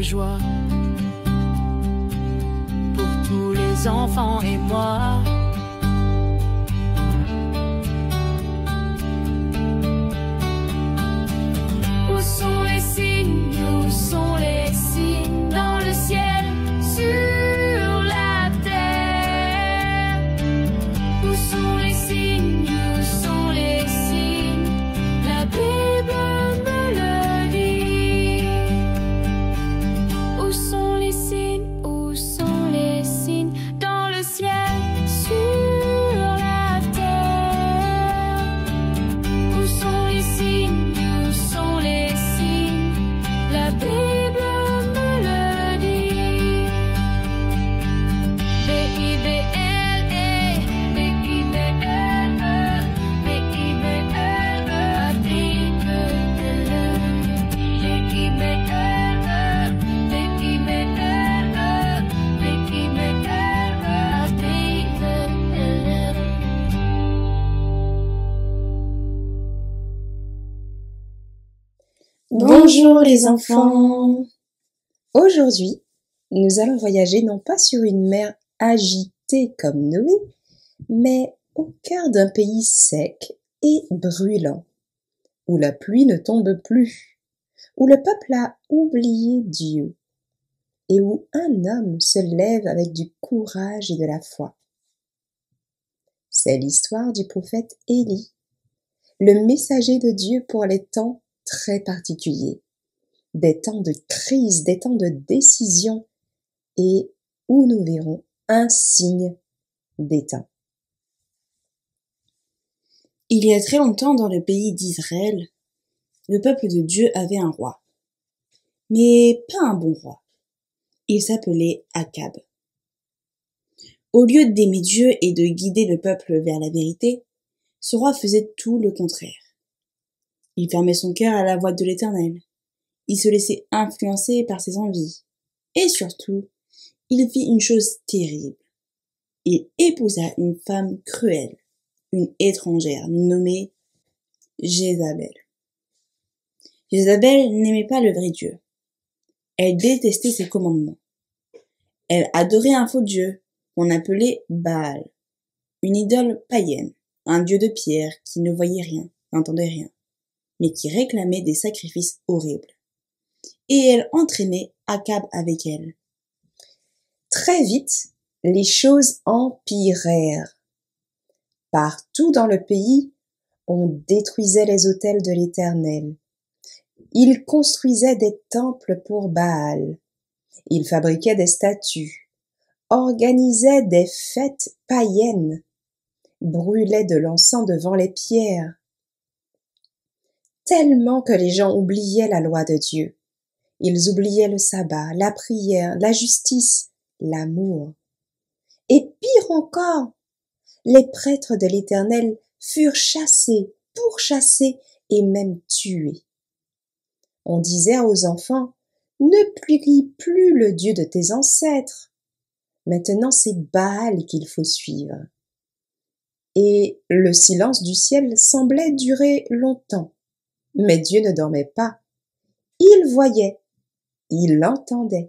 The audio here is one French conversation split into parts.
joie pour tous les enfants et moi. Où sont les signes? Où sont les signes dans le ciel, sur la terre? Où sont les signes? Où sont les signes? La Bible me le dit. Où sont les signes? Où sont les signes dans le ciel, sur la terre? Où sont les signes? Où sont les signes? La Bible me le dit. B-I-B-L-E, B-I-B-L-E, B-I-B-L-E, B-I-B-L-E, Bonjour les enfants! Aujourd'hui, nous allons voyager non pas sur une mer agitée comme Noé, mais au cœur d'un pays sec et brûlant, où la pluie ne tombe plus, où le peuple a oublié Dieu, et où un homme se lève avec du courage et de la foi. C'est l'histoire du prophète Élie, le messager de Dieu pour les temps très particuliers, des temps de crise, des temps de décision, et où nous verrons un signe des temps. Il y a très longtemps dans le pays d'Israël, le peuple de Dieu avait un roi. Mais pas un bon roi. Il s'appelait Akab. Au lieu d'aimer Dieu et de guider le peuple vers la vérité, ce roi faisait tout le contraire. Il fermait son cœur à la voix de l'Éternel. Il se laissait influencer par ses envies. Et surtout, il fit une chose terrible. Il épousa une femme cruelle, une étrangère nommée Jézabel. Jézabel n'aimait pas le vrai Dieu. Elle détestait ses commandements. Elle adorait un faux dieu qu'on appelait Baal, une idole païenne, un dieu de pierre qui ne voyait rien, n'entendait rien, mais qui réclamait des sacrifices horribles. Et elle entraînait Akab avec elle. Très vite, les choses empirèrent. Partout dans le pays, on détruisait les autels de l'Éternel. Ils construisaient des temples pour Baal. Ils fabriquaient des statues, organisaient des fêtes païennes, brûlaient de l'encens devant les pierres. Tellement que les gens oubliaient la loi de Dieu. Ils oubliaient le sabbat, la prière, la justice, l'amour. Et pire encore, les prêtres de l'Éternel furent chassés, pourchassés et même tués. On disait aux enfants, « Ne prie plus le Dieu de tes ancêtres. Maintenant c'est Baal qu'il faut suivre. » Et le silence du ciel semblait durer longtemps. Mais Dieu ne dormait pas. Il voyait, il entendait.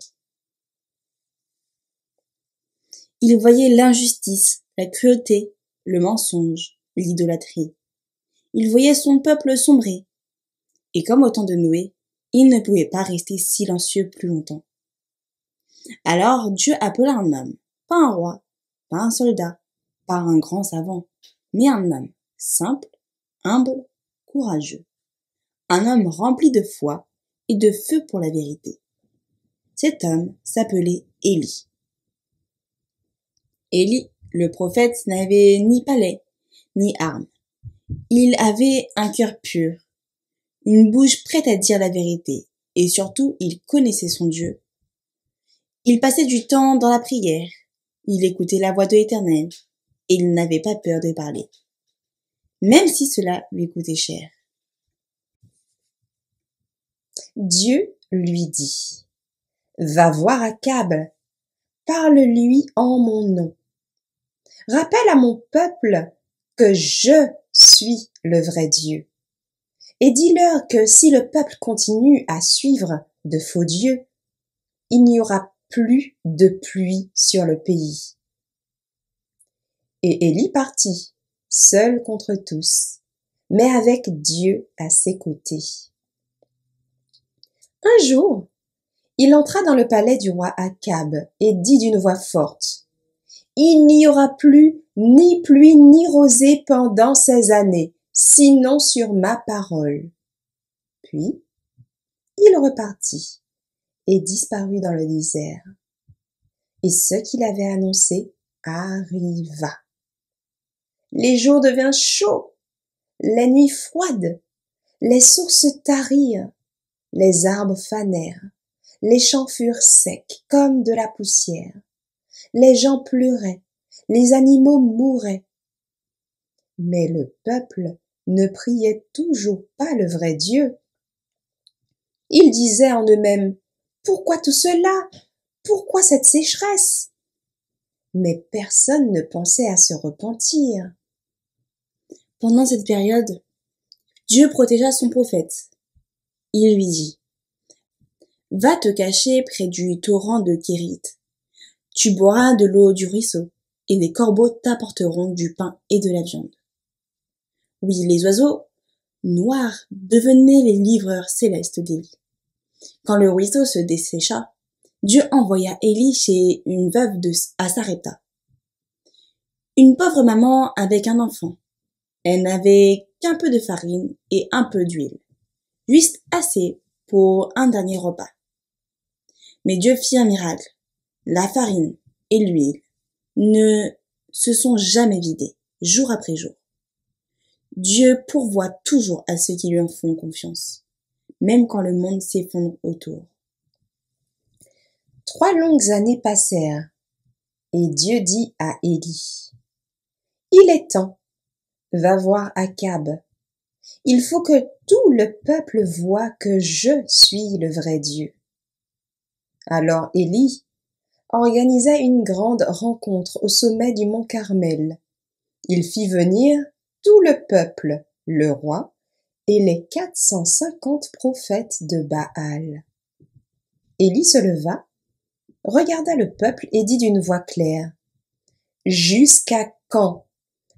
Il voyait l'injustice, la cruauté, le mensonge, l'idolâtrie. Il voyait son peuple sombrer. Et comme au temps de Noé, il ne pouvait pas rester silencieux plus longtemps. Alors Dieu appela un homme, pas un roi, pas un soldat, pas un grand savant, mais un homme simple, humble, courageux. Un homme rempli de foi et de feu pour la vérité. Cet homme s'appelait Élie. Élie, le prophète, n'avait ni palais, ni armes. Il avait un cœur pur, une bouche prête à dire la vérité, et surtout, il connaissait son Dieu. Il passait du temps dans la prière, il écoutait la voix de l'Éternel, et il n'avait pas peur de parler, même si cela lui coûtait cher. Dieu lui dit, « Va voir Akab, parle-lui en mon nom. Rappelle à mon peuple que je suis le vrai Dieu. Et dis-leur que si le peuple continue à suivre de faux dieux, il n'y aura plus de pluie sur le pays. Et Élie partit, seul contre tous, mais avec Dieu à ses côtés. Un jour, il entra dans le palais du roi Akab et dit d'une voix forte, « Il n'y aura plus ni pluie ni rosée pendant ces années, sinon sur ma parole. » Puis, il repartit et disparut dans le désert. Et ce qu'il avait annoncé arriva. Les jours devinrent chauds, les nuits froides, les sources tarirent, les arbres fanèrent, les champs furent secs comme de la poussière, les gens pleuraient, les animaux mouraient. Mais le peuple ne priait toujours pas le vrai Dieu. Ils disaient en eux-mêmes, « Pourquoi tout cela? Pourquoi cette sécheresse ?» Mais personne ne pensait à se repentir. Pendant cette période, Dieu protégea son prophète. Il lui dit, « Va te cacher près du torrent de Kérit. Tu boiras de l'eau du ruisseau, et les corbeaux t'apporteront du pain et de la viande. » Oui, les oiseaux noirs devenaient les livreurs célestes d'Élie. Quand le ruisseau se dessécha, Dieu envoya Élie chez une veuve à Sarepta. Une pauvre maman avec un enfant. Elle n'avait qu'un peu de farine et un peu d'huile, juste assez pour un dernier repas. Mais Dieu fit un miracle. La farine et l'huile ne se sont jamais vidés, jour après jour. Dieu pourvoit toujours à ceux qui lui en font confiance, même quand le monde s'effondre autour. 3 longues années passèrent, et Dieu dit à Élie, « Il est temps. Va voir Akab. Il faut que tout le peuple voie que je suis le vrai Dieu. » Alors Élie organisa une grande rencontre au sommet du mont Carmel. Il fit venir tout le peuple, le roi et les 450 prophètes de Baal. Élie se leva, regarda le peuple et dit d'une voix claire, « Jusqu'à quand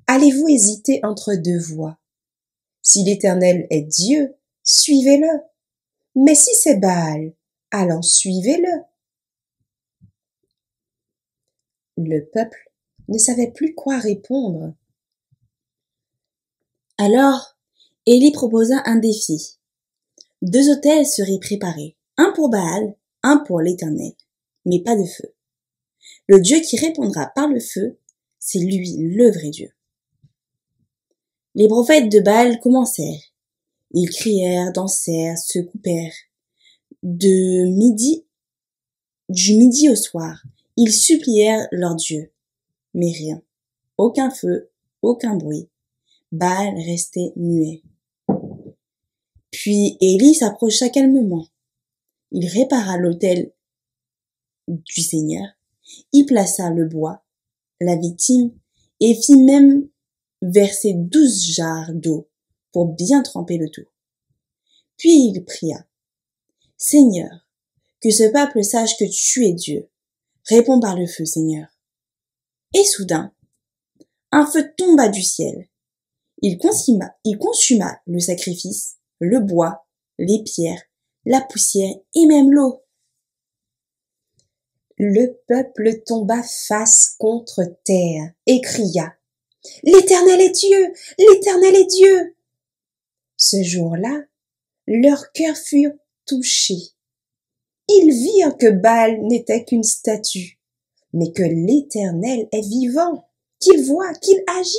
allez-vous hésiter entre 2 voies? Si l'Éternel est Dieu, suivez-le. Mais si c'est Baal, alors suivez-le. » Le peuple ne savait plus quoi répondre. Alors, Élie proposa un défi. 2 autels seraient préparés, un pour Baal, un pour l'Éternel, mais pas de feu. Le Dieu qui répondra par le feu, c'est lui le vrai Dieu. Les prophètes de Baal commencèrent. Ils crièrent, dansèrent, se coupèrent. Du midi au soir, ils supplièrent leur Dieu. Mais rien. Aucun feu, aucun bruit. Baal restait muet. Puis Élie s'approcha calmement. Il répara l'autel du Seigneur. Il plaça le bois, la victime, et fit même verser 12 jarres d'eau pour bien tremper le tout. Puis il pria, « Seigneur, que ce peuple sache que tu es Dieu. Réponds par le feu, Seigneur. » Et soudain, un feu tomba du ciel. Il consuma le sacrifice, le bois, les pierres, la poussière et même l'eau. Le peuple tomba face contre terre et cria, « L'Éternel est Dieu! L'Éternel est Dieu !» Ce jour-là, leurs cœurs furent touchés. Ils virent que Baal n'était qu'une statue, mais que l'Éternel est vivant, qu'il voit, qu'il agit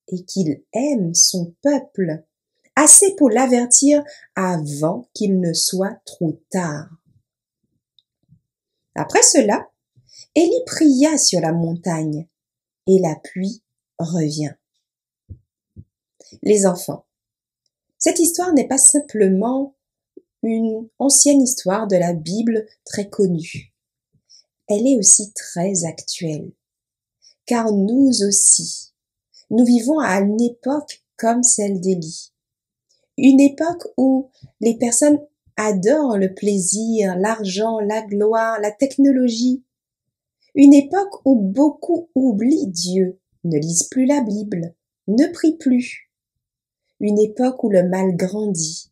et qu'il aime son peuple, assez pour l'avertir avant qu'il ne soit trop tard. Après cela, Élie pria sur la montagne et la pluie revient. Les enfants, cette histoire n'est pas simplement une ancienne histoire de la Bible très connue. Elle est aussi très actuelle, car nous aussi, nous vivons à une époque comme celle d'Élie. Une époque où les personnes adorent le plaisir, l'argent, la gloire, la technologie. Une époque où beaucoup oublient Dieu, ne lisent plus la Bible, ne prient plus. Une époque où le mal grandit,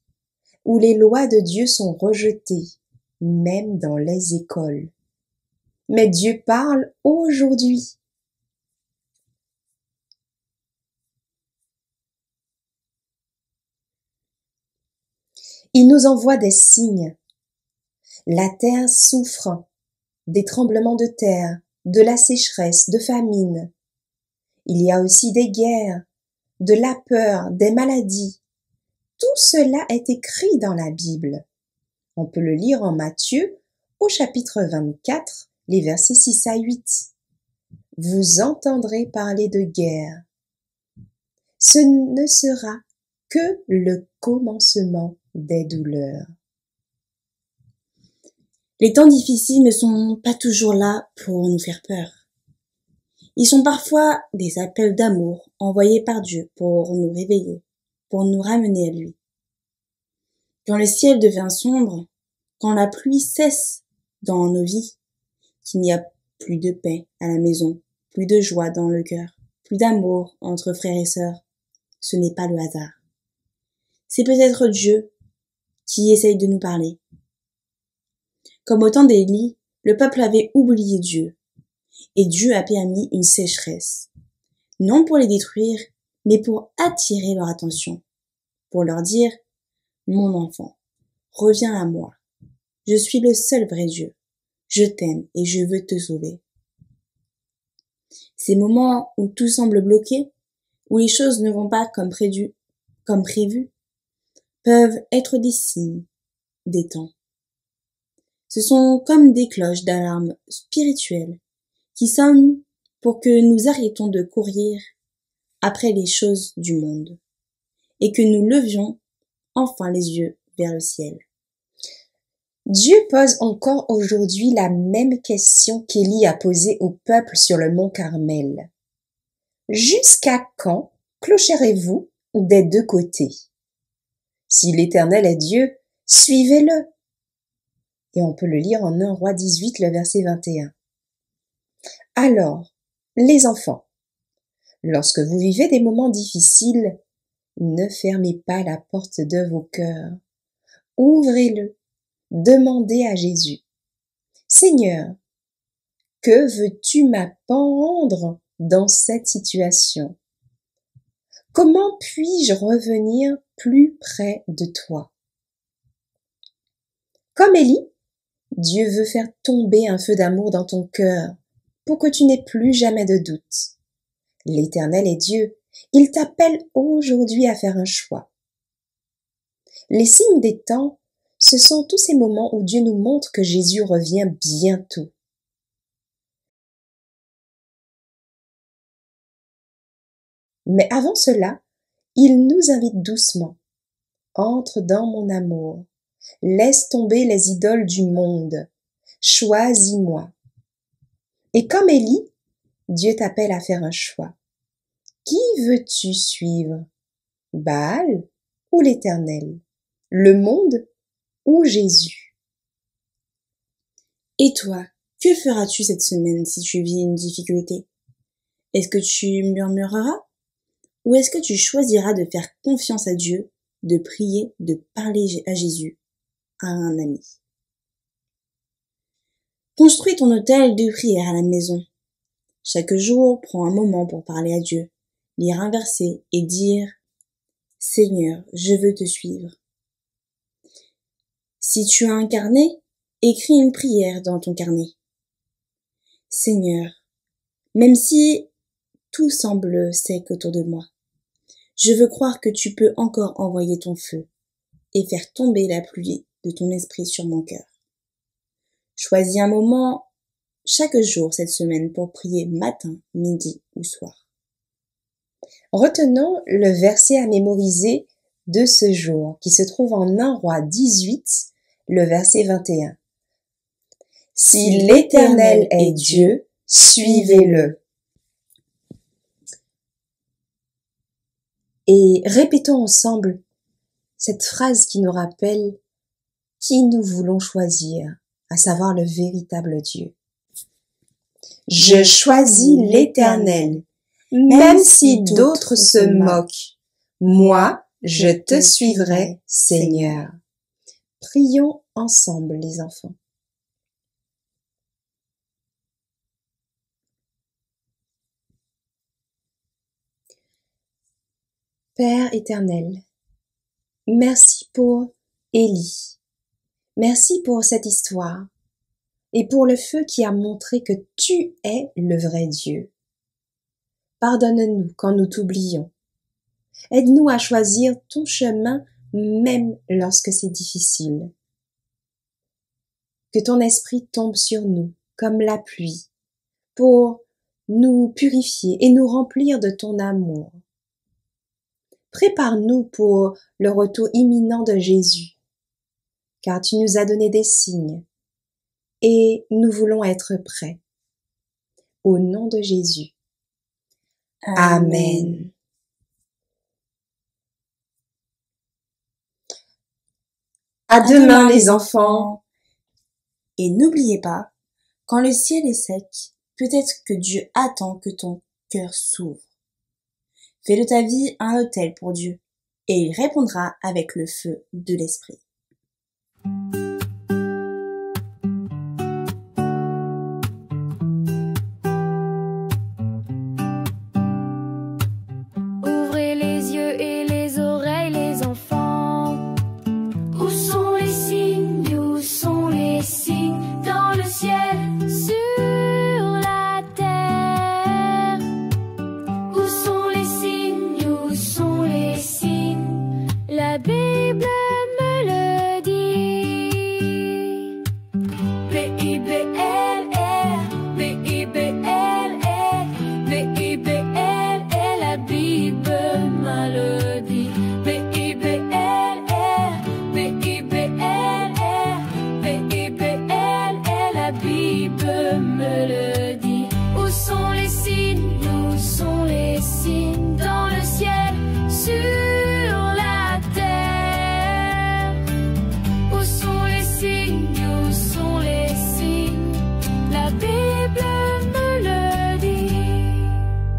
où les lois de Dieu sont rejetées, même dans les écoles. Mais Dieu parle aujourd'hui. Il nous envoie des signes. La terre souffre des tremblements de terre, de la sécheresse, de famine. Il y a aussi des guerres, de la peur, des maladies. Tout cela est écrit dans la Bible. On peut le lire en Matthieu au chapitre 24, les versets 6 à 8. Vous entendrez parler de guerre. Ce ne sera que le commencement des douleurs. Les temps difficiles ne sont pas toujours là pour nous faire peur. Ils sont parfois des appels d'amour envoyés par Dieu pour nous réveiller, pour nous ramener à lui. Quand le ciel devient sombre, quand la pluie cesse dans nos vies, qu'il n'y a plus de paix à la maison, plus de joie dans le cœur, plus d'amour entre frères et sœurs, ce n'est pas le hasard. C'est peut-être Dieu qui essaye de nous parler. Comme au temps d'Élie, le peuple avait oublié Dieu, et Dieu a permis une sécheresse, non pour les détruire, mais pour attirer leur attention, pour leur dire « Mon enfant, reviens à moi, je suis le seul vrai Dieu, je t'aime et je veux te sauver. » Ces moments où tout semble bloqué, où les choses ne vont pas comme prévu, peuvent être des signes des temps. Ce sont comme des cloches d'alarme spirituelles qui sonnent pour que nous arrêtons de courir après les choses du monde et que nous levions enfin les yeux vers le ciel. Dieu pose encore aujourd'hui la même question qu'Élie a posée au peuple sur le mont Carmel. Jusqu'à quand clocherez-vous des deux côtés? Si l'Éternel est Dieu, suivez-le. Et on peut le lire en 1 Roi 18, le verset 21. Alors, les enfants, lorsque vous vivez des moments difficiles, ne fermez pas la porte de vos cœurs. Ouvrez-le. Demandez à Jésus. Seigneur, que veux-tu m'apprendre dans cette situation? Comment puis-je revenir plus près de toi? Comme Élie, Dieu veut faire tomber un feu d'amour dans ton cœur pour que tu n'aies plus jamais de doute. L'Éternel est Dieu. Il t'appelle aujourd'hui à faire un choix. Les signes des temps, ce sont tous ces moments où Dieu nous montre que Jésus revient bientôt. Mais avant cela, il nous invite doucement. Entre dans mon amour. Laisse tomber les idoles du monde. Choisis-moi. Et comme Élie, Dieu t'appelle à faire un choix. Qui veux-tu suivre? Baal ou l'Éternel? Le monde ou Jésus? Et toi, que feras-tu cette semaine si tu vis une difficulté? Est-ce que tu murmureras? Ou est-ce que tu choisiras de faire confiance à Dieu, de prier, de parler à Jésus, à un ami? Construis ton hôtel de prière à la maison. Chaque jour, prends un moment pour parler à Dieu, lire un verset et dire « Seigneur, je veux te suivre ». Si tu as un carnet, écris une prière dans ton carnet. Seigneur, même si tout semble sec autour de moi, je veux croire que tu peux encore envoyer ton feu et faire tomber la pluie de ton esprit sur mon cœur. Choisis un moment chaque jour cette semaine pour prier matin, midi ou soir. Retenons le verset à mémoriser de ce jour qui se trouve en 1 Roi 18, le verset 21. Si l'Éternel est Dieu, suivez-le. Et répétons ensemble cette phrase qui nous rappelle qui nous voulons choisir, à savoir le véritable Dieu. Je choisis l'Éternel, même si d'autres se moquent. Moi, je te suivrai, Seigneur. Prions ensemble, les enfants. Père éternel, merci pour Élie. Merci pour cette histoire et pour le feu qui a montré que tu es le vrai Dieu. Pardonne-nous quand nous t'oublions. Aide-nous à choisir ton chemin même lorsque c'est difficile. Que ton esprit tombe sur nous comme la pluie pour nous purifier et nous remplir de ton amour. Prépare-nous pour le retour imminent de Jésus, car tu nous as donné des signes et nous voulons être prêts. Au nom de Jésus. Amen. À demain les enfants. Et n'oubliez pas, quand le ciel est sec, peut-être que Dieu attend que ton cœur s'ouvre. Fais de ta vie un autel pour Dieu, et il répondra avec le feu de l'Esprit. Ouvrez les yeux et les oreilles, les enfants. Où sont les signes? Où sont les signes? Dans le ciel, sur la terre. Où sont les signes? Où sont les signes? La Bible me le dit. B-I-B-L-R, B-I-B-L-R, B-I-B-L-R, la Bible me le dit. B-I-B-L-R, B-I-B-L-R, B-I-B-L-R, la Bible me le dit. Où sont les signes? Où sont les signes? Dans le ciel, sur la terre. Où sont les signes? Où sont les signes? La Bible me le dit.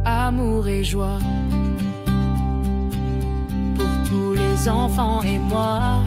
Amour et joie pour tous les enfants et moi.